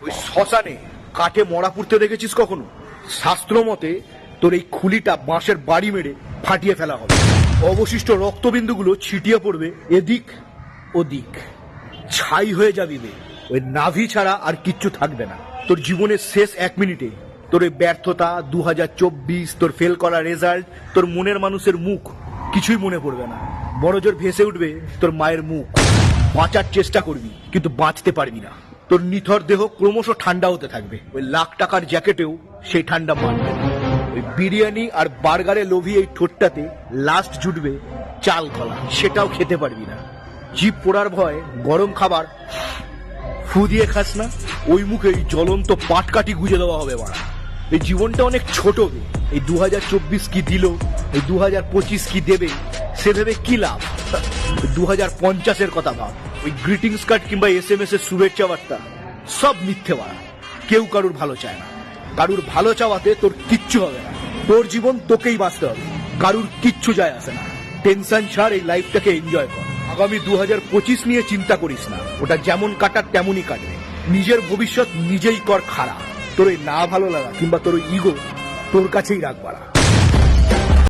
ওই শ্মশানে কাঠে মরা পুড়তে দেখেছিস কখনো? শাস্ত্র মতে তোর এই খুলিটা বাঁশের বাড়ি মেরে ফাটিয়ে ফেলা হবে, অবশিষ্ট রক্তবিন্দুগুলো ছিটিয়ে পড়বে এদিক ওদিক, ছাই হয়ে যাবি বে। ওই নাভি ছাড়া আর কিচ্ছু থাকবে না। তোর জীবনের শেষ 1 মিনিটে তোর এই ব্যর্থতা, 2024, তোর ফেল করা রেজাল্ট, তোর মনের মানুষের মুখ কিছুই মনে পড়বে না। বড় জোর ভেসে উঠবে তোর মায়ের মুখ। বাঁচার চেষ্টা করবি কিন্তু বাঁচতে পারবি না। তোর নিথর দেহ ক্রমশ ঠান্ডা হতে থাকবে। ওই লাখ টাকার জ্যাকেটেও সেই ঠান্ডা মানবে না। ওই বিরিয়ানি আর বার্গারে লোভী এই ঠোঁটটাতে লাস্ট জুটবে চাল কলা, সেটাও খেতে পারবি না। জিভ পোড়ার ভয় গরম খাবার ফু দিয়ে খাস না, ওই মুখেই জ্বলন্ত পাটকাঠি গুঁজে দেওয়া হবে বাড়া। এই জীবনটা অনেক ছোট। এই 2024 কি দিল, এই 2025 কি দেবে, সে ভেবে কি লাভ? 2050-এর কথা ভাব। ওই গ্রিটিংস কার্ড কিংবা SMS এর শুভেচ্ছা বার্তা সব মিথ্যে বাড়া। কেউ কারুর ভালো চায় না। কারুর ভালো চাওয়াতে তোর কিচ্ছু হবে না। তোর জীবন তোকেই বাঁচতে হবে, কারুর কিচ্ছু যায় আসে না। টেনশন ছাড়, এই লাইফটাকে এনজয় কর। আগামী 2025 নিয়ে চিন্তা করিস না, ওটা যেমন কাটার তেমনই কাটবে। নিজের ভবিষ্যৎ নিজেই কর খাড়া। তোর এই না ভালো লাগা কিংবা তোর ইগো তোর কাছেই রাখ বাড়া।